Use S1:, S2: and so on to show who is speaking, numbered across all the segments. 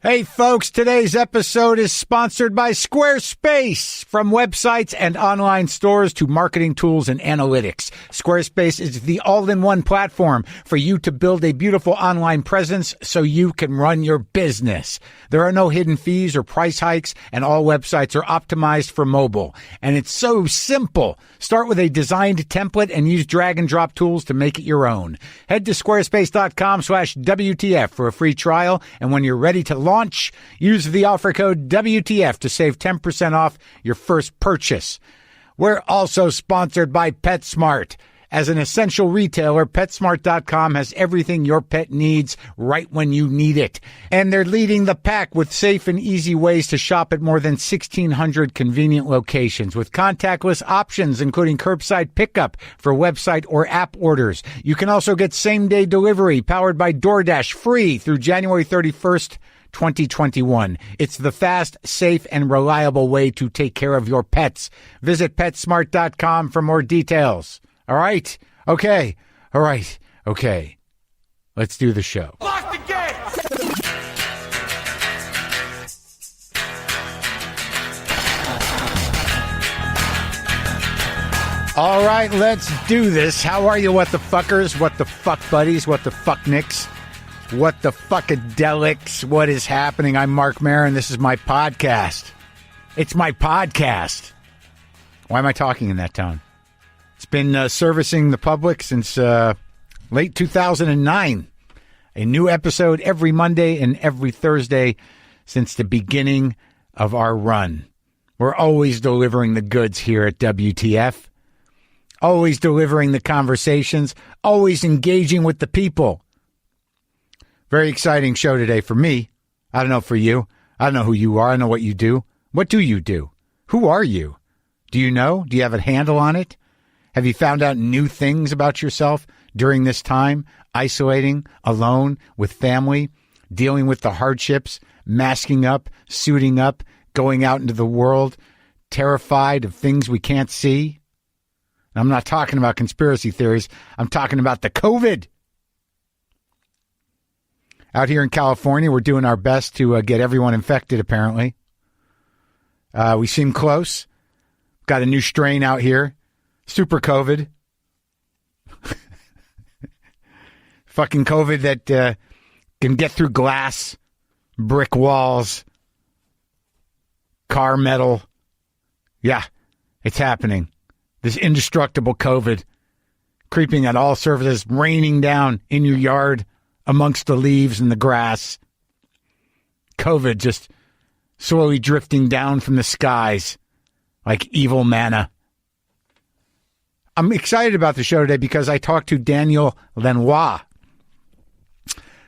S1: Hey folks, today's episode is sponsored by Squarespace. From websites and online stores to marketing tools and analytics, Squarespace is the all-in-one platform for you to build a beautiful online presence so you can run your business. There are no hidden fees or price hikes, and all websites are optimized for mobile. And it's so simple. Start with a designed template and use drag and drop tools to make it your own. Head to squarespace.com/WTF for a free trial, and when you're ready to launch, use the offer code WTF to save 10% off your first purchase. We're also sponsored by PetSmart. As an essential retailer, PetSmart.com has everything your pet needs right when you need it. And they're leading the pack with safe and easy ways to shop at more than 1,600 convenient locations with contactless options, including curbside pickup for website or app orders. You can also get same-day delivery powered by DoorDash free through January 31st, 2021. It's the fast, safe, and reliable way to take care of your pets. Visit PetSmart.com for more details. All right? Okay. All right. Okay. Let's do the show.
S2: Lock the gate!
S1: All right, let's do this. How are you, what the fuckers? What the fuck buddies? What the fuck nicks? What the fuckadelics? What is happening? I'm Marc Maron. This is my podcast. It's my podcast. Why am I talking in that tone? It's been servicing the public since late 2009. A new episode every Monday and every Thursday since the beginning of our run. We're always delivering the goods here at WTF. Always delivering the conversations. Always engaging with the people. Very exciting show today for me. I don't know for you. I don't know who you are. I know what you do. What do you do? Who are you? Do you know? Do you have a handle on it? Have you found out new things about yourself during this time? Isolating, alone, with family, dealing with the hardships, masking up, suiting up, going out into the world, terrified of things we can't see? And I'm not talking about conspiracy theories. I'm talking about the COVID. Out here in California, we're doing our best to get everyone infected, apparently. We seem close. Got a new strain out here. Super COVID. Fucking COVID that can get through glass, brick walls, car metal. Yeah, it's happening. This indestructible COVID creeping at all surfaces, raining down in your yard amongst the leaves and the grass. COVID just slowly drifting down from the skies like evil manna. I'm excited about the show today because I talked to Daniel Lanois,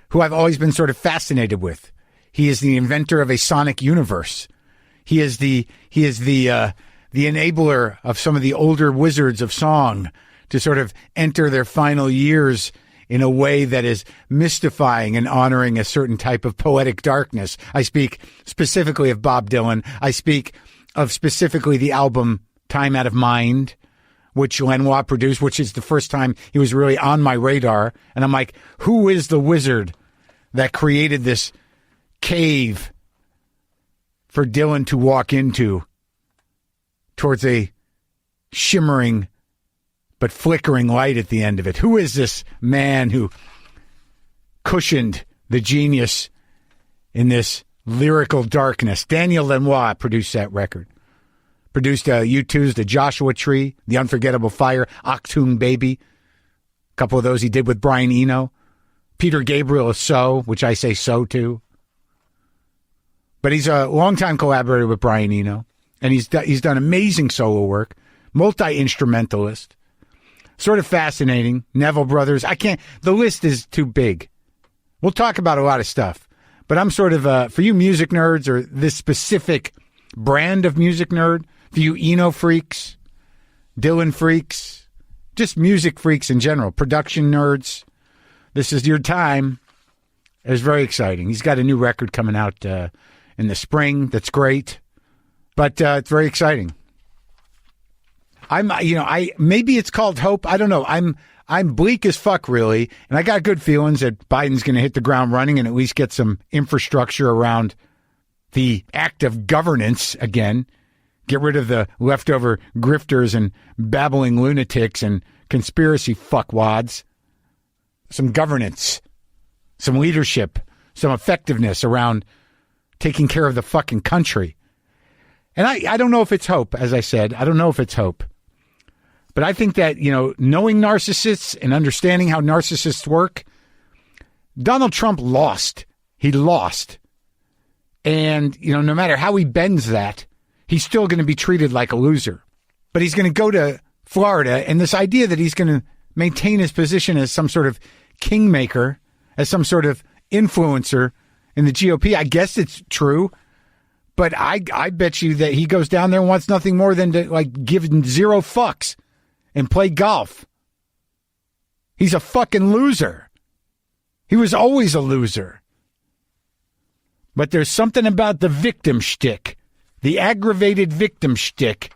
S1: who I've always been sort of fascinated with. He is the inventor of a sonic universe. He is the enabler of some of the older wizards of song to sort of enter their final years in a way that is mystifying and honoring a certain type of poetic darkness. I speak specifically of Bob Dylan. I speak of specifically the album Time Out of Mind, which Lanois produced, which is the first time he was really on my radar. And I'm like, who is the wizard that created this cave for Dylan to walk into towards a shimmering but flickering light at the end of it? Who is this man who cushioned the genius in this lyrical darkness? Daniel Lanois produced that record. Produced U2's The Joshua Tree, The Unforgettable Fire, Achtung Baby. A couple of those he did with Brian Eno. Peter Gabriel is So, which I say so to. But he's a longtime collaborator with Brian Eno. And he's done amazing solo work. Multi-instrumentalist. Sort of fascinating. Neville Brothers. The list is too big. We'll talk about a lot of stuff. But I'm sort of, for you music nerds or this specific brand of music nerd, for you Eno freaks, Dylan freaks, just music freaks in general, production nerds, this is your time. It's very exciting. He's got a new record coming out in the spring that's great, but it's very exciting. Maybe it's called hope. I don't know. I'm bleak as fuck, really, and I got good feelings that Biden's going to hit the ground running and at least get some infrastructure around the act of governance again. Get rid of the leftover grifters and babbling lunatics and conspiracy fuckwads. Some governance, some leadership, some effectiveness around taking care of the fucking country. And I don't know if it's hope, as I said. I don't know if it's hope. But I think that, knowing narcissists and understanding how narcissists work, Donald Trump lost. He lost. And, no matter how he bends that, he's still going to be treated like a loser. But he's going to go to Florida, and this idea that he's going to maintain his position as some sort of kingmaker, as some sort of influencer in the GOP, I guess it's true. But I bet you that he goes down there and wants nothing more than to, give zero fucks and play golf. He's a fucking loser. He was always a loser. But there's something about the victim shtick, the aggravated victim shtick,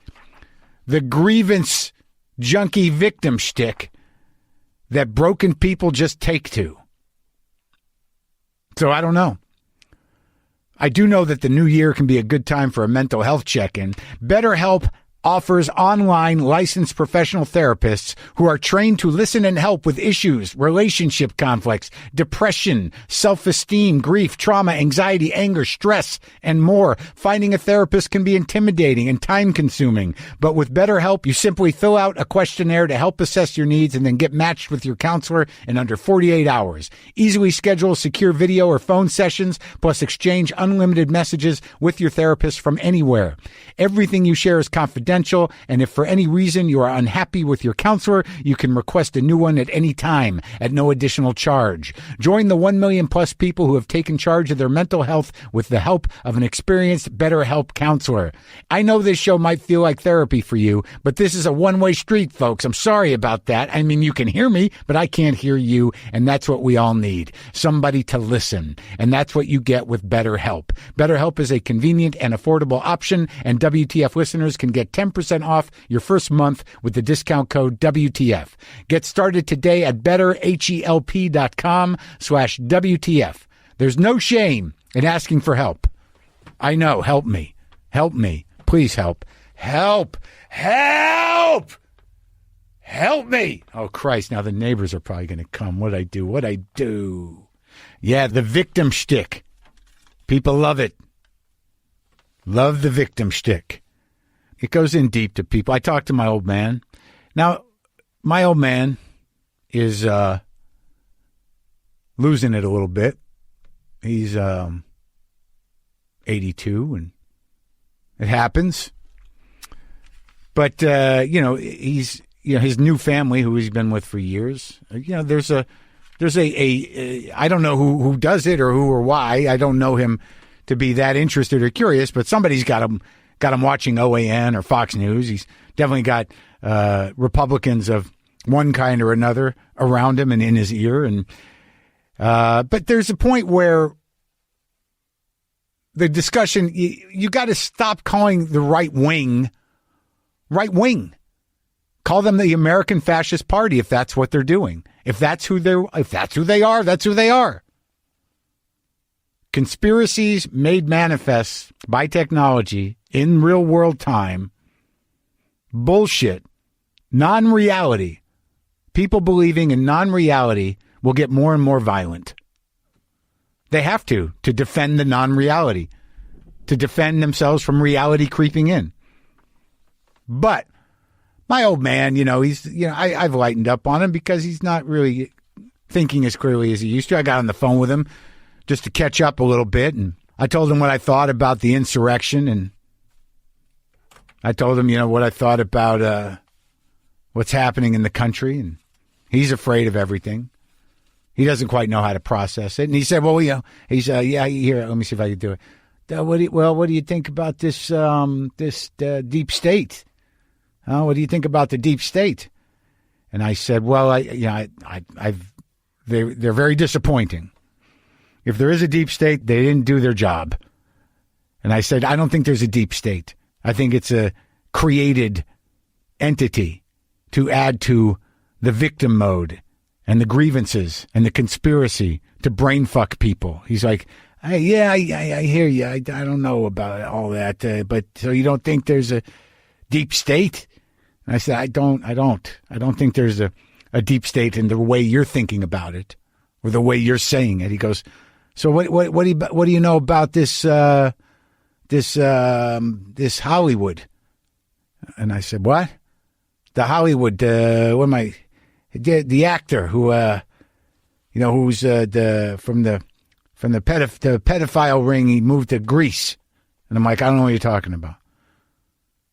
S1: the grievance junkie victim shtick that broken people just take to. So I don't know. I do know that the new year can be a good time for a mental health check-in. BetterHelp offers online licensed professional therapists who are trained to listen and help with issues, relationship conflicts, depression, self-esteem, grief, trauma, anxiety, anger, stress, and more. Finding a therapist can be intimidating and time-consuming, but with BetterHelp, you simply fill out a questionnaire to help assess your needs and then get matched with your counselor in under 48 hours. Easily schedule secure video or phone sessions, plus exchange unlimited messages with your therapist from anywhere. Everything you share is confidential, and if for any reason you are unhappy with your counselor, you can request a new one at any time at no additional charge. Join the 1 million plus people who have taken charge of their mental health with the help of an experienced BetterHelp counselor. I know this show might feel like therapy for you, but this is a one-way street, folks. I'm sorry about that. I mean, you can hear me, but I can't hear you, and that's what we all need. Somebody to listen, and that's what you get with BetterHelp. BetterHelp is a convenient and affordable option, and WTF listeners can get 10% off your first month with the discount code WTF. Get started today at betterhelp.com/WTF. There's no shame in asking for help. I know. Help me. Help me. Please help. Help. Help. Help me. Oh, Christ. Now the neighbors are probably going to come. What'd I do? Yeah, the victim shtick. People love it. Love the victim shtick. It goes in deep to people. I talked to my old man. Now, my old man is losing it a little bit. He's 82, and it happens. But, he's, his new family, who he's been with for years, there's a I don't know who does it or who or why. I don't know him to be that interested or curious, but somebody's got him watching OAN or Fox News. He's definitely got Republicans of one kind or another around him and in his ear. And but there's a point where the discussion, you got to stop calling the right wing. Call them the American Fascist Party if that's what they're doing. If that's who they are, that's who they are. Conspiracies made manifest by technology in real world time. Bullshit. Non-reality. People believing in non-reality will get more and more violent. They have to defend the non-reality, to defend themselves from reality creeping in. But my old man, I've lightened up on him because he's not really thinking as clearly as he used to. I got on the phone with him just to catch up a little bit, and I told him what I thought about the insurrection, and I told him, what I thought about what's happening in the country, and he's afraid of everything. He doesn't quite know how to process it, and he said, "Well, here, let me see if I can do it. What do you think about this deep state? What do you think about the deep state?" And I said, "Well, they're very disappointing. If there is a deep state, they didn't do their job." And I said, "I don't think there's a deep state. I think it's a created entity to add to the victim mode and the grievances and the conspiracy to brain fuck people. He's like, hey, yeah, I hear you. I don't know about all that, but so you don't think there's a deep state? And I said, I don't think there's a deep state in the way you're thinking about it or the way you're saying it. He goes, so what do you know about this Hollywood? And I said, what? The Hollywood, the actor who, who's from the pedophile ring, he moved to Greece. And I'm like, I don't know what you're talking about.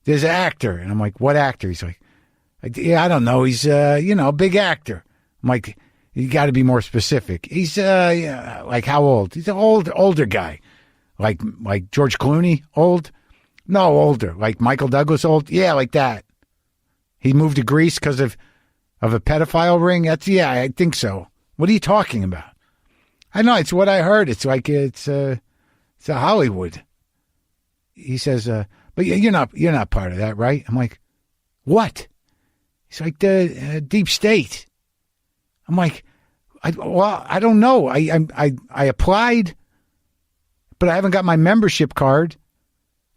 S1: There's an actor. And I'm like, what actor? He's like, yeah, I don't know. He's, a big actor. I'm like, you got to be more specific. He's, like how old? He's an older guy. Like George Clooney, old? No, older. Like Michael Douglas, old? Yeah, like that. He moved to Greece because of a pedophile ring? Yeah, I think so. What are you talking about? I know, it's what I heard. It's like, it's a Hollywood. He says, but you're not part of that, right? I'm like, what? He's like, the deep state. I'm like, I don't know. I applied, but I haven't got my membership card,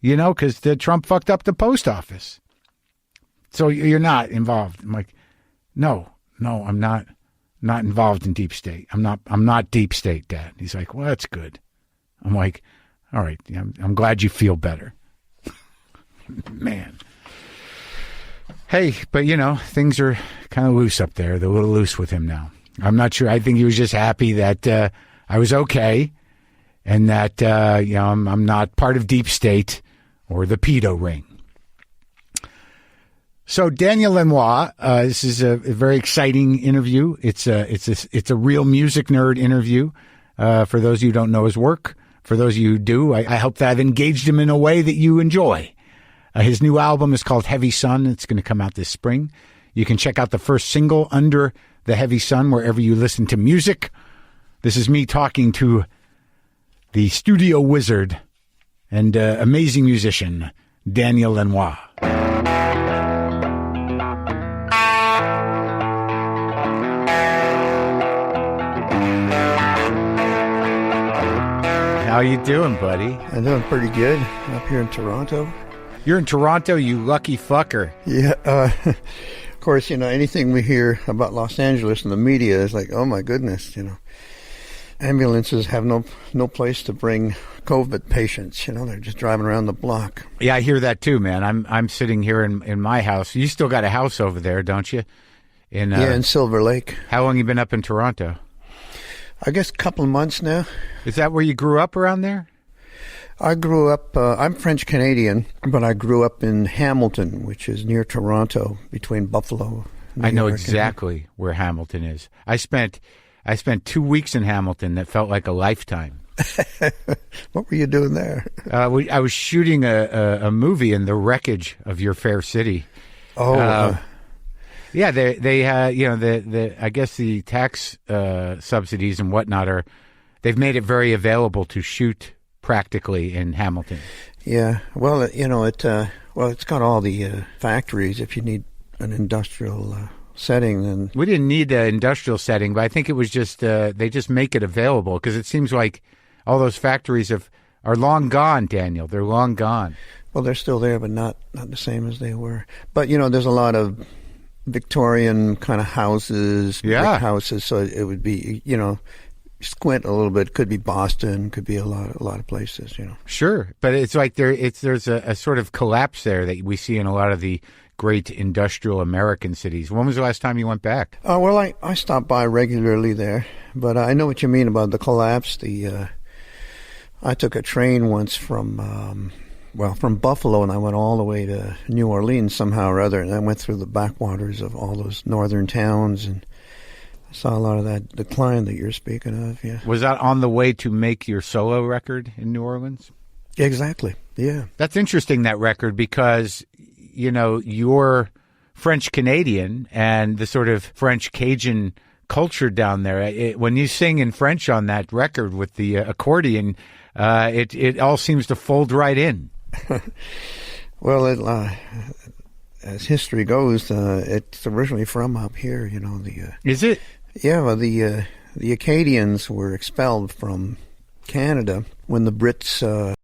S1: because Trump fucked up the post office. So you're not involved. I'm like, no, I'm not involved in deep state. I'm not deep state, Dad. He's like, well, that's good. I'm like, all right, I'm glad you feel better. Man. Hey, but things are kind of loose up there. They're a little loose with him now. I'm not sure. I think he was just happy that I was okay and that, I'm not part of deep state or the pedo ring. So Daniel Lanois, this is a very exciting interview. It's a real music nerd interview. For those of you who don't know his work, for those of you who do, I hope that I've engaged him in a way that you enjoy. His new album is called Heavy Sun. It's going to come out this spring. You can check out the first single, Under the Heavy Sun, wherever you listen to music. This is me talking to the studio wizard and amazing musician, Daniel Lanois. How you doing, buddy?
S2: I'm doing pretty good. I'm up here in Toronto.
S1: You're in Toronto, you lucky fucker.
S2: Yeah. Of course, anything we hear about Los Angeles in the media is like, oh my goodness, Ambulances have no place to bring COVID patients. They're just driving around the block.
S1: Yeah, I hear that too, man. I'm sitting here in my house. You still got a house over there, don't you?
S2: In Silver Lake.
S1: How long you been up in Toronto?
S2: I guess a couple of months now.
S1: Is that where you grew up around there?
S2: I grew up, I'm French-Canadian, but I grew up in Hamilton, which is near Toronto, between Buffalo.
S1: I know exactly where Hamilton is. I spent 2 weeks in Hamilton that felt like a lifetime.
S2: What were you doing there?
S1: I was shooting a movie in the wreckage of your fair city.
S2: Oh,
S1: yeah, they I guess the tax subsidies and whatnot they've made it very available to shoot practically in Hamilton.
S2: Yeah, well, it's got all the factories. If you need an industrial setting, then
S1: we didn't need an industrial setting, but I think it was just they just make it available because it seems like all those factories are long gone, Daniel. They're long gone.
S2: Well, they're still there, but not the same as they were. But there's a lot of Victorian kind of houses, brick houses. So it would be, squint a little bit. Could be Boston. Could be a lot of places.
S1: Sure, but it's like there's a sort of collapse there that we see in a lot of the great industrial American cities. When was the last time you went back?
S2: Well, I stop by regularly there, but I know what you mean about the collapse. I took a train once from Buffalo, and I went all the way to New Orleans somehow or other, and I went through the backwaters of all those northern towns, and I saw a lot of that decline that you're speaking of, yeah.
S1: Was that on the way to make your solo record in New Orleans?
S2: Exactly, yeah.
S1: That's interesting, that record, because, you're French-Canadian, and the sort of French-Cajun culture down there, when you sing in French on that record with the accordion, it all seems to fold right in.
S2: Well, as history goes, it's originally from up here. You know,
S1: Is it?
S2: yeah, well, the Acadians were expelled from Canada when the Brits